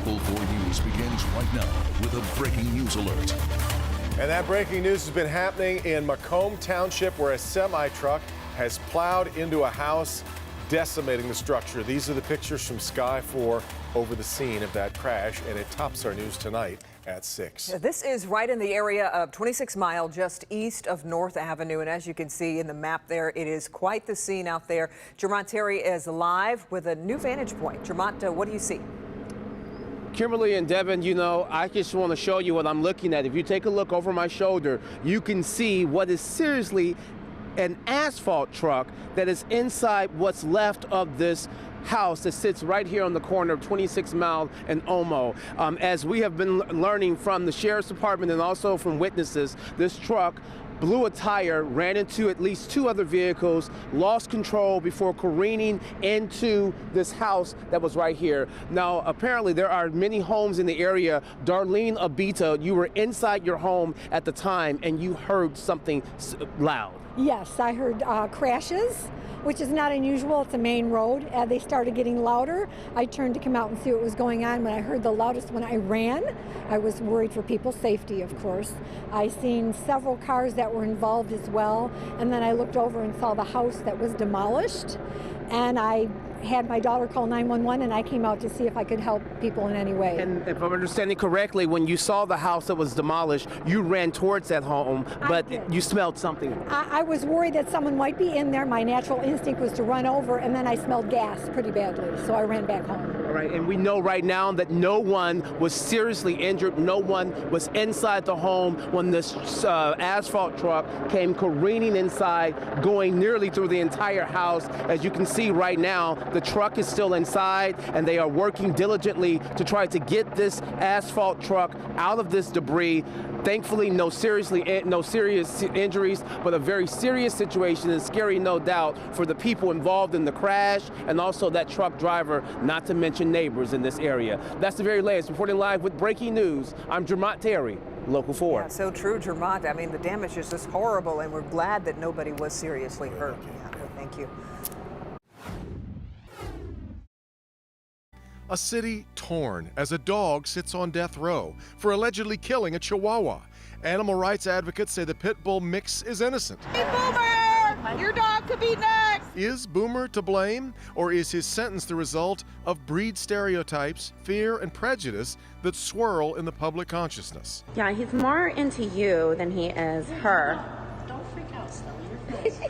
Local 4 News begins right now with a breaking news alert. And that breaking news has been happening in Macomb Township, where a semi-truck has plowed into a house, decimating the structure. These are the pictures from Sky 4 over the scene of that crash, and it tops our news tonight at 6. This is right in the area of 26 Mile, just east of North Avenue. And as you can see in the map there, it is quite the scene out there. Jermont Terry is live with a new vantage point. Jermont, what do you see? Kimberly and Devin, you know, I just want to show you what I'm looking at. If you take a look over my shoulder, you can see what is seriously an asphalt truck that is inside what's left of this house that sits right here on the corner of 26 Mile and Omo. As we have been learning from the Sheriff's Department and also from witnesses, this truck blew a tire, ran into at least 2 other vehicles, lost control before careening into this house that was right here. Now, apparently there are many homes in the area. Darlene Abita, you were inside your home at the time and you heard something loud. Yes, I heard crashes, which is not unusual. It's a main road. They started getting louder. I turned to come out and see what was going on. When I heard the loudest, when I ran, I was worried for people's safety, of course. I seen several cars that were involved as well, and then I looked over and saw the house that was demolished, and I had my daughter call 911, and I came out to see if I could help people in any way. And if I'm understanding correctly, when you saw the house that was demolished, you ran towards that home, but you smelled something. I was worried that someone might be in there. My natural instinct was to run over, and then I smelled gas pretty badly, so I ran back home. All right, and we know right now that no one was seriously injured. No one was inside the home when this asphalt truck came careening inside, going nearly through the entire house. As you can see right now, the truck is still inside, and they are working diligently to try to get this asphalt truck out of this debris. Thankfully, no serious injuries, but a very serious situation, and scary, no doubt, for the people involved in the crash and also that truck driver, not to mention neighbors in this area. That's the very latest. Reporting live with breaking news, I'm Jermont Terry, Local 4. Yeah, so true, Jermont. I mean, the damage is just horrible, and we're glad that nobody was seriously hurt. Yeah, thank you. A city torn as a dog sits on death row for allegedly killing a Chihuahua. Animal rights advocates say the pit bull mix is innocent. Hey, Boomer! Your dog could be next! Is Boomer to blame, or is his sentence the result of breed stereotypes, fear, and prejudice that swirl in the public consciousness? Yeah, he's more into you than he is her. Don't freak out, Stella.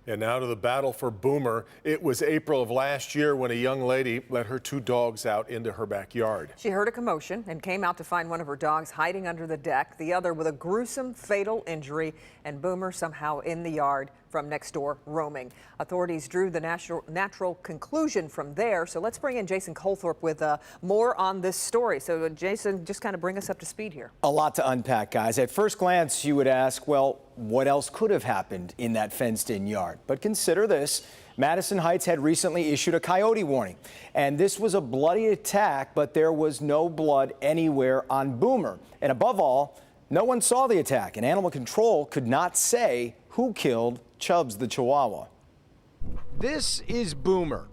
And now to the battle for Boomer. It was April of last year when a young lady let her 2 dogs out into her backyard. She heard a commotion and came out to find one of her dogs hiding under the deck, the other with a gruesome fatal injury, and Boomer somehow in the yard from next door roaming. Authorities drew the natural conclusion from there. So let's bring in Jason Colthorpe with more on this story. So Jason, just kind of bring us up to speed here. A lot to unpack, guys. At first glance, you would ask, well, what else could have happened in that fenced-in yard? But consider this. Madison Heights had recently issued a coyote warning, and this was a bloody attack, but there was no blood anywhere on Boomer. And above all, no one saw the attack, and animal control could not say who killed Chubbs the Chihuahua. This is Boomer.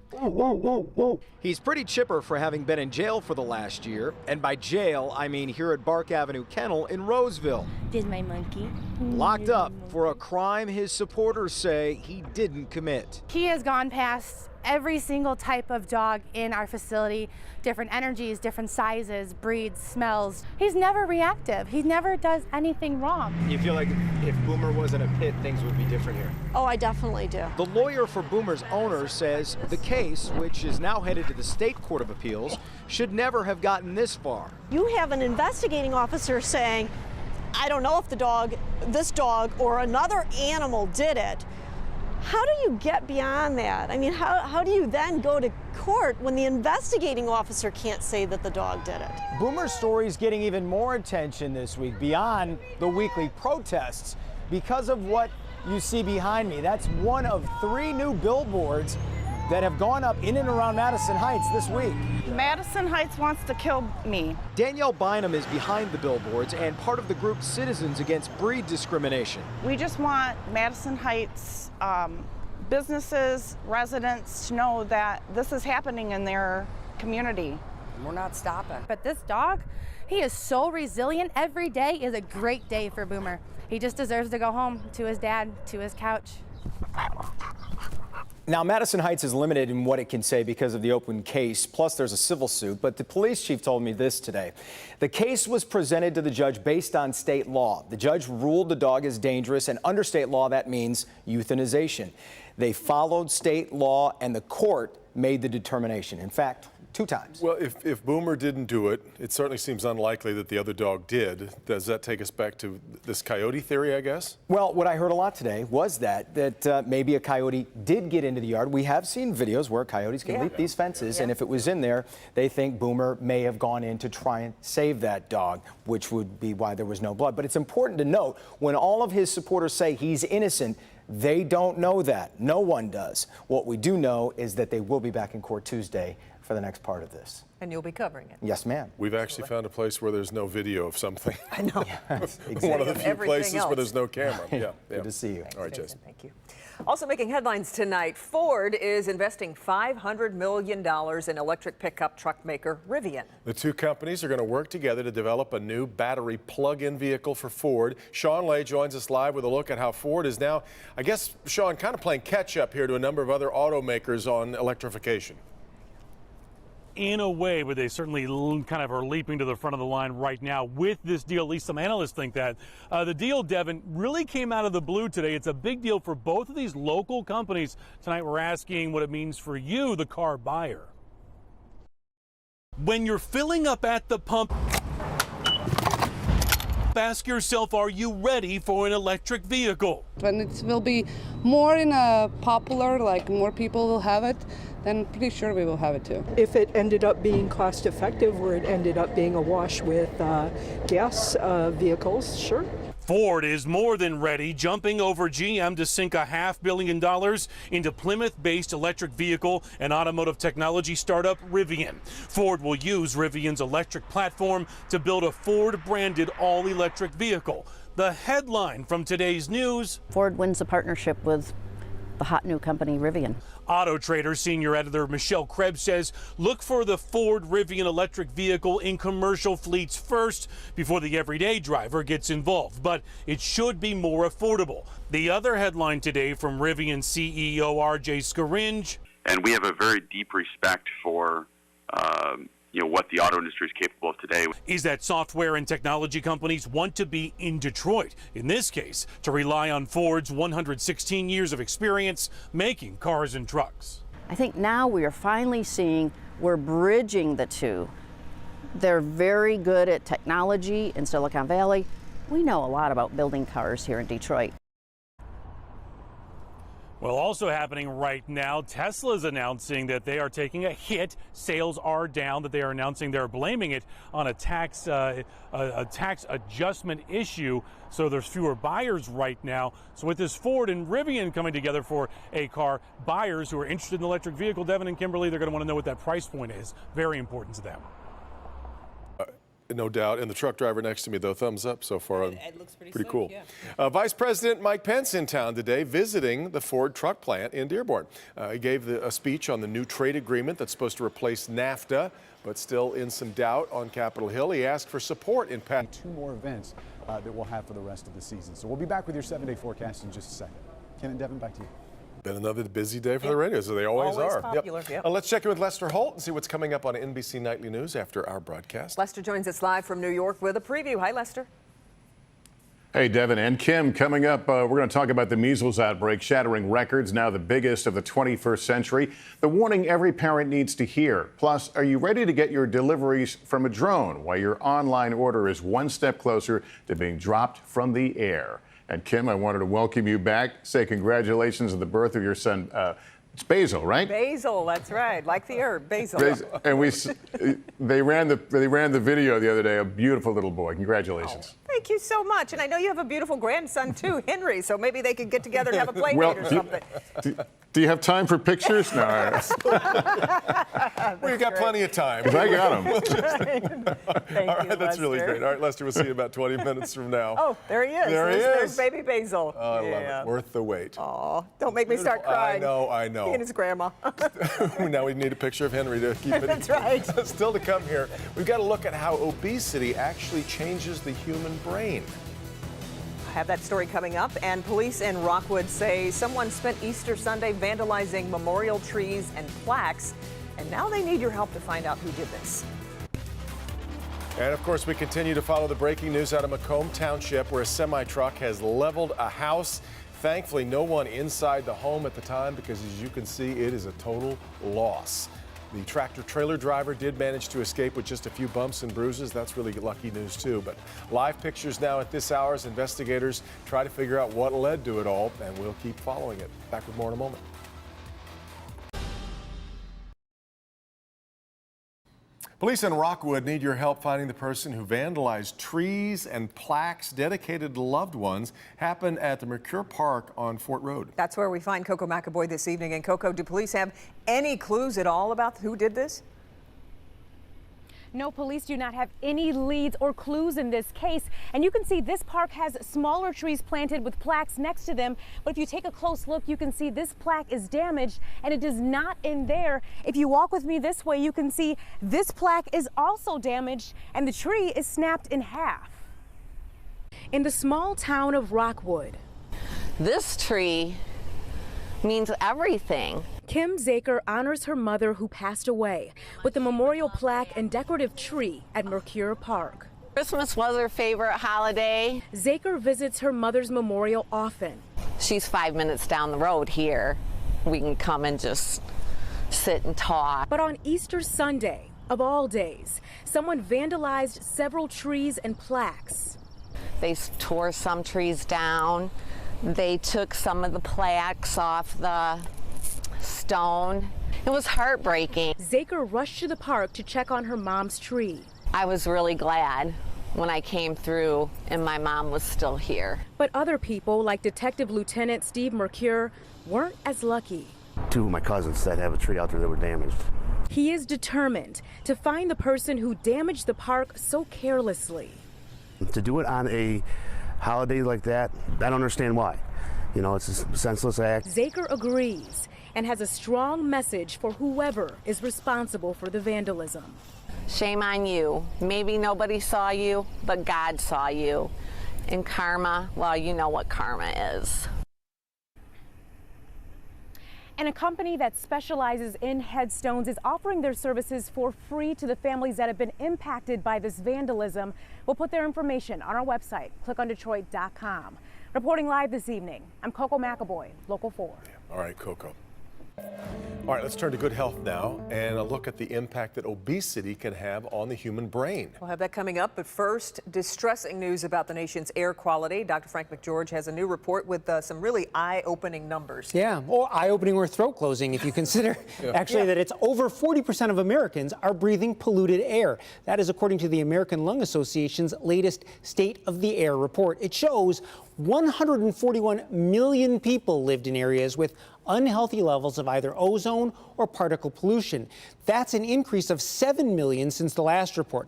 He's pretty chipper for having been in jail for the last year, and by jail I mean here at Bark Avenue Kennel in Roseville. Did my monkey? Locked up for a crime his supporters say he didn't commit. He has gone past every single type of dog in our facility, different energies, different sizes, breeds, smells. He's never reactive. He never does anything wrong. You feel like if Boomer was in a pit, things would be different here? Oh, I definitely do. The lawyer for Boomer's owner says the case, which is now headed to the State Court of Appeals, should never have gotten this far. You have an investigating officer saying, I don't know if this dog or another animal did it. How do you get beyond that? I mean, how do you then go to court when the investigating officer can't say that the dog did it? Boomer's story's getting even more attention this week, beyond the weekly protests, because of what you see behind me. That's one of 3 new billboards that have gone up in and around Madison Heights this week. Madison Heights wants to kill me. Danielle Bynum is behind the billboards and part of the group Citizens Against Breed Discrimination. We just want Madison Heights businesses, residents to know that this is happening in their community. and we're not stopping. But this dog, he is so resilient. Every day is a great day for Boomer. He just deserves to go home to his dad, to his couch. Now, Madison Heights is limited in what it can say because of the open case, plus there's a civil suit, but the police chief told me this today. The case was presented to the judge based on state law. The judge ruled the dog is dangerous, and under state law, that means euthanization. They followed state law, and the court made the determination. In fact, 2 times. Well, if Boomer didn't do it, it certainly seems unlikely that the other dog did. Does that take us back to this coyote theory, I guess? Well, what I heard a lot today was that maybe a coyote did get into the yard. We have seen videos where coyotes can leap these fences, and if it was in there, they think Boomer may have gone in to try and save that dog, which would be why there was no blood. But it's important to note, when all of his supporters say he's innocent, they don't know that. No one does. What we do know is that they will be back in court Tuesday for the next part of this. And you'll be covering it. Yes, ma'am. We've actually found a place where there's no video of something. I know. Exactly. One of the few places where there's no camera. Yeah. Good to see you. Thanks, all right, Jason. Jason. Thank you. Also making headlines tonight, Ford is investing $500 million in electric pickup truck maker Rivian. The two companies are going to work together to develop a new battery plug-in vehicle for Ford. Sean Lay joins us live with a look at how Ford is now, I guess, Sean, kind of playing catch-up here to a number of other automakers on electrification. In a way, but they certainly kind of are leaping to the front of the line right now with this deal. At least some analysts think that. The deal, Devin, really came out of the blue today. It's a big deal for both of these local companies. Tonight we're asking what it means for you, the car buyer. When you're filling up at the pump, ask yourself, are you ready for an electric vehicle? When it will be more in a popular, like more people will have it, then pretty sure we will have it too. If it ended up being cost effective or it ended up being a wash with gas vehicles, sure. Ford is more than ready, jumping over GM to sink $500 million into Plymouth-based electric vehicle and automotive technology startup Rivian. Ford will use Rivian's electric platform to build a Ford-branded all-electric vehicle. The headline from today's news: Ford wins a partnership with the hot new company Rivian. Auto Trader senior editor Michelle Krebs says look for the Ford Rivian electric vehicle in commercial fleets first before the everyday driver gets involved, but it should be more affordable. The other headline today from Rivian CEO RJ Scaringe. And we have a very deep respect for what the auto industry is capable of today. Is that software and technology companies want to be in Detroit, in this case, to rely on Ford's 116 years of experience making cars and trucks. I think now we are finally seeing we're bridging the two. They're very good at technology in Silicon Valley. We know a lot about building cars here in Detroit. Well, also happening right now, Tesla's announcing that they are taking a hit. Sales are down, that they are announcing they're blaming it on a tax adjustment issue. So there's fewer buyers right now. So with this Ford and Rivian coming together for a car, buyers who are interested in the electric vehicle, Devin and Kimberly, they're going to want to know what that price point is. Very important to them. No doubt. And the truck driver next to me, though, thumbs up so far. It looks pretty cool. Yeah. Vice President Mike Pence in town today visiting the Ford truck plant in Dearborn. He gave a speech on the new trade agreement that's supposed to replace NAFTA, but still in some doubt on Capitol Hill. He asked for support in 2 more events that we'll have for the rest of the season. So we'll be back with your 7-day forecast in just a second. Ken and Devin, back to you. Been another busy day for the radio, so they always are. Popular, yep. Let's check in with Lester Holt and see what's coming up on NBC Nightly News after our broadcast. Lester joins us live from New York with a preview. Hi, Lester. Hey, Devin and Kim. Coming up, we're going to talk about the measles outbreak, shattering records, now the biggest of the 21st century. The warning every parent needs to hear. Plus, are you ready to get your deliveries from a drone while your online order is one step closer to being dropped from the air? And Kim, I wanted to welcome you back. Say congratulations on the birth of your son. It's Basil, right? Basil, that's right. Like the herb, basil. And they ran the video the other day. A beautiful little boy. Congratulations. Oh, Thank you so much. And I know you have a beautiful grandson too, Henry, so maybe they could get together and have a play date or something. Do you have time for pictures? No. Well, you got plenty of time. I got them. Thank All right, you, that's really Lester. great. All right, Lester, we'll see you about 20 minutes from now. Oh, there he is. There he There's is. baby Basil. Oh, I love it. Worth the wait. Aw, don't make me start Beautiful. crying. I know. He and his grandma. Now we need a picture of Henry to keep it. That's right. Still to come here, we've got to look at how obesity actually changes the human brain. I have that story coming up, and police in Rockwood say someone spent Easter Sunday vandalizing memorial trees and plaques, and now they need your help to find out who did this. And of course, we continue to follow the breaking news out of Macomb Township, where a semi-truck has leveled a house. Thankfully, no one inside the home at the time, because as you can see, it is a total loss. The tractor-trailer driver did manage to escape with just a few bumps and bruises. That's really lucky news, too. But live pictures now at this hour as investigators try to figure out what led to it all, and we'll keep following it. Back with more in a moment. Police in Rockwood need your help finding the person who vandalized trees and plaques dedicated to loved ones. Happened at the Mercure Park on Fort Road. That's where we find Coco McAvoy this evening. And Coco, do police have any clues at all about who did this? No, police do not have any leads or clues in this case. And you can see this park has smaller trees planted with plaques next to them. But if you take a close look, you can see this plaque is damaged and it is not in there. If you walk with me this way, you can see this plaque is also damaged and the tree is snapped in half. In the small town of Rockwood, this tree means everything. Kim Zaker honors her mother who passed away with a memorial plaque and decorative tree at Mercure Park. Christmas was her favorite holiday. Zaker visits her mother's memorial often. She's 5 minutes down the road here. We can come and just sit and talk. But on Easter Sunday, of all days, someone vandalized several trees and plaques. They tore some trees down. They took some of the plaques off the stone. It was heartbreaking. Zaker rushed to the park to check on her mom's tree. I was really glad when I came through and my mom was still here. But other people, like Detective Lieutenant Steve Mercure, weren't as lucky. Two of my cousins that have a tree out there that were damaged. He is determined to find the person who damaged the park so carelessly. To do it on a holiday like that, I don't understand why. You know, it's a senseless act. Zaker agrees and has a strong message for whoever is responsible for the vandalism. Shame on you. Maybe nobody saw you, but God saw you. And karma, well, you know what karma is. And a company that specializes in headstones is offering their services for free to the families that have been impacted by this vandalism. We'll put their information on our website, clickondetroit.com. Reporting live this evening, I'm Coco McAvoy, Local 4. All right, Coco. All right, let's turn to good health now and a look at the impact that obesity can have on the human brain. We'll have that coming up, but first, distressing news about the nation's air quality. Dr. Frank McGeorge has a new report with some really eye-opening numbers. Yeah, or eye-opening or throat-closing if you consider that it's over 40% of Americans are breathing polluted air. That is according to the American Lung Association's latest State of the Air report. It shows 141 million people lived in areas with unhealthy levels of either ozone or particle pollution. That's an increase of 7 million since the last report.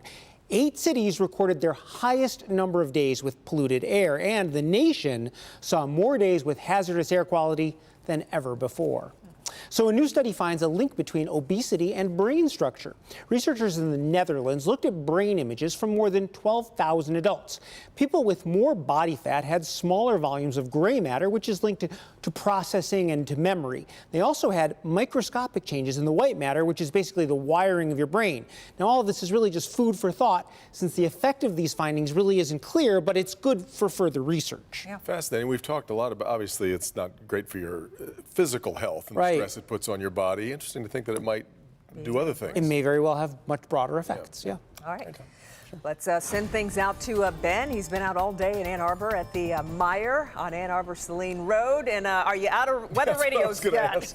8 cities recorded their highest number of days with polluted air, and the nation saw more days with hazardous air quality than ever before. So a new study finds a link between obesity and brain structure. Researchers in the Netherlands looked at brain images from more than 12,000 adults. People with more body fat had smaller volumes of gray matter, which is linked to processing and to memory. They also had microscopic changes in the white matter, which is basically the wiring of your brain. Now, all of this is really just food for thought, since the effect of these findings really isn't clear, but it's good for further research. Yeah. Fascinating. We've talked a lot about, obviously, it's not great for your physical health and right. the stress it puts on your body. Interesting to think that it might do other things. It may very well have much broader effects, yeah. All right. Let's send things out to Ben. He's been out all day in Ann Arbor at the Meijer on Ann Arbor-Saline Road. And are you out of weather radios yet?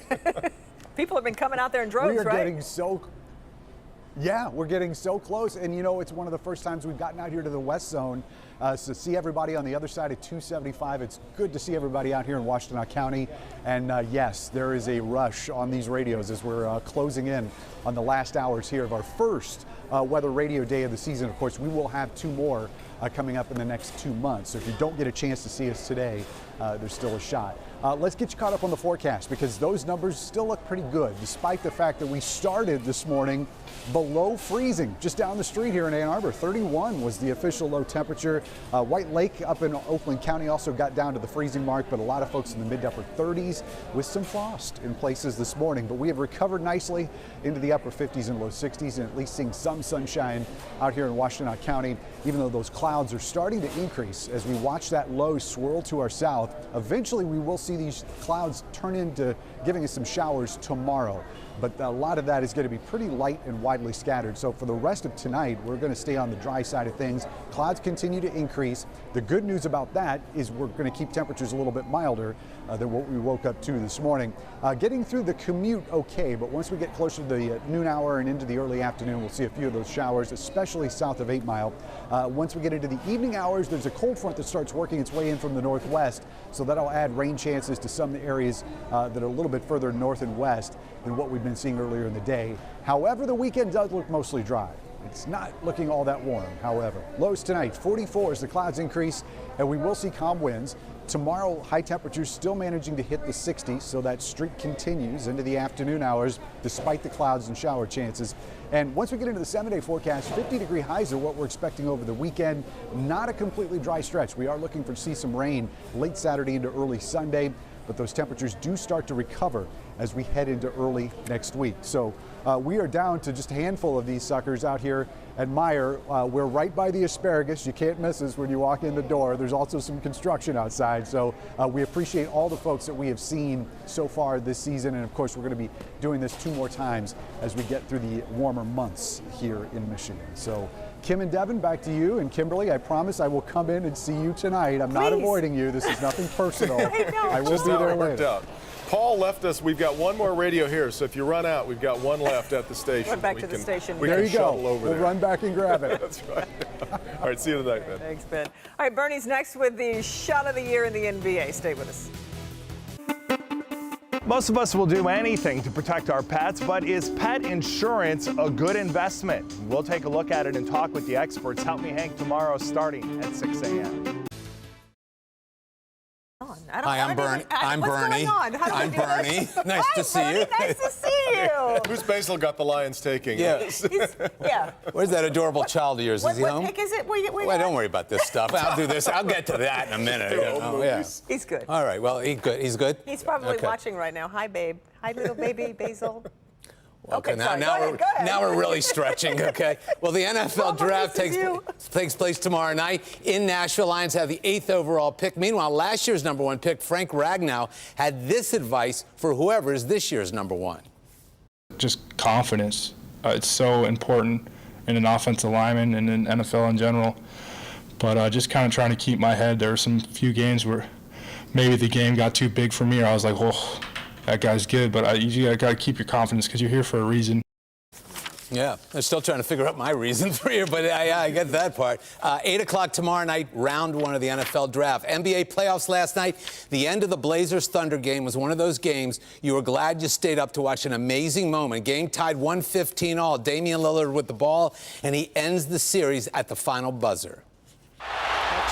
People have been coming out there in droves, We are right? getting so... Yeah, we're getting so close. And you know, it's one of the first times we've gotten out here to the West Zone. So see everybody on the other side of 275. It's good to see everybody out here in Washtenaw County. And yes, there is a rush on these radios as we're closing in on the last hours here of our first weather radio day of the season. Of course, we will have 2 more coming up in the next 2 months. So if you don't get a chance to see us today, there's still a shot. Let's get you caught up on the forecast because those numbers still look pretty good, despite the fact that we started this morning below freezing just down the street here in Ann Arbor. 31 was the official low temperature. White Lake up in Oakland County also got down to the freezing mark, but a lot of folks in the mid to upper 30s with some frost in places this morning. But we have recovered nicely into the upper 50s and low 60s, and at least seeing some sunshine out here in Washtenaw County, even though those clouds are starting to increase as we watch that low swirl to our south. Eventually we will see these clouds turn into giving us some showers tomorrow. But a lot of that is going to be pretty light and widely scattered. So for the rest of tonight, we're going to stay on the dry side of things. Clouds continue to increase. The good news about that is we're going to keep temperatures a little bit milder than what we woke up to this morning. Getting through the commute okay, but once we get closer to the noon hour and into the early afternoon, we'll see a few of those showers, especially south of 8 Mile. Once we get into the evening hours, there's a cold front that starts working its way in from the northwest, so that'll add rain chances to some areas that are a little bit further north and west than what we've been seeing earlier in the day. However, the weekend does look mostly dry. It's not looking all that warm, however. Lows tonight, 44 as the clouds increase, and we will see calm winds. Tomorrow, high temperatures still managing to hit the 60s, so that streak continues into the afternoon hours despite the clouds and shower chances. And once we get into the 7-day forecast, 50-degree highs are what we're expecting over the weekend. Not a completely dry stretch. We are looking for see some rain late Saturday into early Sunday, but those temperatures do start to recover as we head into early next week. So we are down to just a handful of these suckers out here at Meyer. We're right by the asparagus. You can't miss us when you walk in the door. There's also some construction outside. So we appreciate all the folks that we have seen so far this season. And of course, we're going to be doing this 2 more times as we get through the warmer months here in Michigan. So Kim and Devin, back to you. And Kimberly, I promise I will come in and see you tonight. I'm not avoiding you. This is nothing personal. I will be there later. Paul left us. We've got one more radio here, so if you run out, we've got one left at the station. Run back to the station. There you go. We'll run back and grab it. That's right. All right, see you tonight, man. Thanks, Ben. All right, Bernie's next with the shot of the year in the NBA. Stay with us. Most of us will do anything to protect our pets, but is pet insurance a good investment? We'll take a look at it and talk with the experts. Help Me Hank tomorrow starting at 6 a.m. Hi, I'm Bernie. I'm Bernie. I'm Bernie. Nice to see you. Nice to see you. Who's Basil got the Lions taking? Yeah. Yeah. Where's that adorable child of yours? Is he home? What pick is it? Well, don't worry about this stuff. I'll do this. I'll get to that in a minute. Yeah. He's good. All right. Well, he's good. He's good. He's probably watching right now. Hi, babe. Hi, little baby Basil. Okay, Go ahead. now we're really stretching, okay? Well, the NFL draft takes place tomorrow night in Nashville. Lions have the 8th overall pick. Meanwhile, last year's number 1 pick, Frank Ragnow, had this advice for whoever is this year's number 1. Just confidence. It's so important in an offensive lineman and in NFL in general. But just kind of trying to keep my head. There were some few games where maybe the game got too big for me, or I was like, oh, that guy's good, but you got to keep your confidence because you're here for a reason. Yeah, I'm still trying to figure out my reasons for here, but I get that part. 8 o'clock tomorrow night, round 1 of the NFL draft. NBA playoffs last night. The end of the Blazers-Thunder game was one of those games you were glad you stayed up to watch an amazing moment. Game tied 115 all. Damian Lillard with the ball, and he ends the series at the final buzzer. A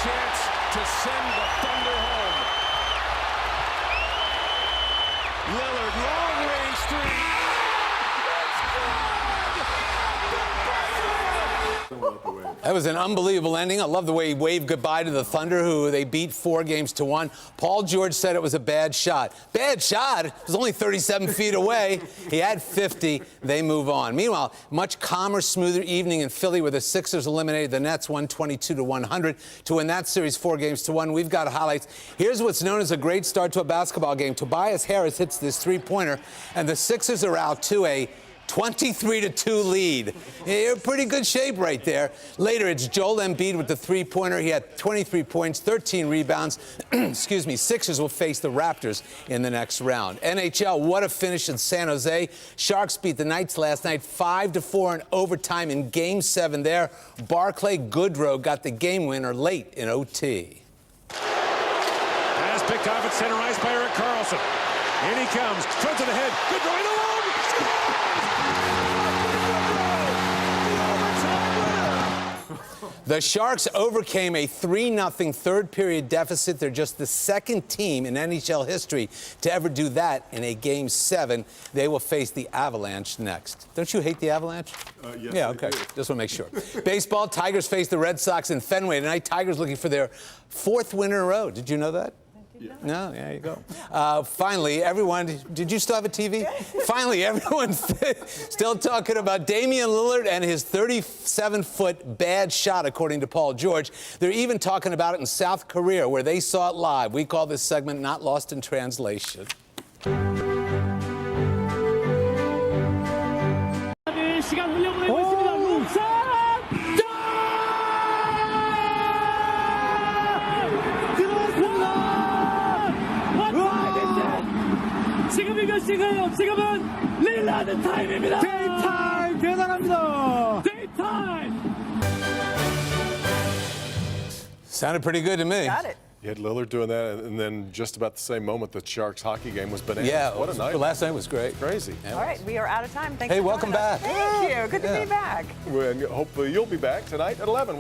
chance to send the Thunder home. Lillard, long-range three. That was an unbelievable ending. I love the way he waved goodbye to the Thunder, who they beat 4-1. Paul George said it was a bad shot. Bad shot? It was only 37 feet away. He had 50. They move on. Meanwhile, much calmer, smoother evening in Philly where the Sixers eliminated the Nets 122-100 to win that series 4-1. We've got highlights. Here's what's known as a great start to a basketball game. Tobias Harris hits this three-pointer, and the Sixers are out to a 23-2 lead. Yeah, you're in pretty good shape right there. Later, it's Joel Embiid with the three-pointer. He had 23 points, 13 rebounds. Excuse me. Sixers will face the Raptors in the next round. NHL, what a finish in San Jose. Sharks beat the Knights last night 5-4 in overtime in Game 7 there. Barclay Goodrow got the game winner late in OT. Pass picked off at center ice by Erik Karlsson. In he comes, front of the head. Goodrow in alone. The Sharks overcame a 3-0 third-period deficit. They're just the second team in NHL history to ever do that in a Game 7. They will face the Avalanche next. Don't you hate the Avalanche? Yes, yeah, okay. Just want to make sure. Baseball, Tigers face the Red Sox in Fenway tonight. Tigers looking for their 4th win in a row. Did you know that? Yeah. No, there you go. Finally, everyone, did you still have a TV? Finally, everyone's still talking about Damian Lillard and his 37-foot bad shot, according to Paul George. They're even talking about it in South Korea, where they saw it live. We call this segment Not Lost in Translation. 지금은 릴라드 타임입니다. 데이타임 대단합니다. 데이타임. Sounded pretty good to me. Got it. You had Lillard doing that, and then just about the same moment, the Sharks hockey game was bananas. Yeah, what a night. Last night was great. Crazy. Yeah. All right, we are out of time. Thank Hey, you. welcome back. Thank you. Good to be back. And hopefully you'll be back tonight at 11.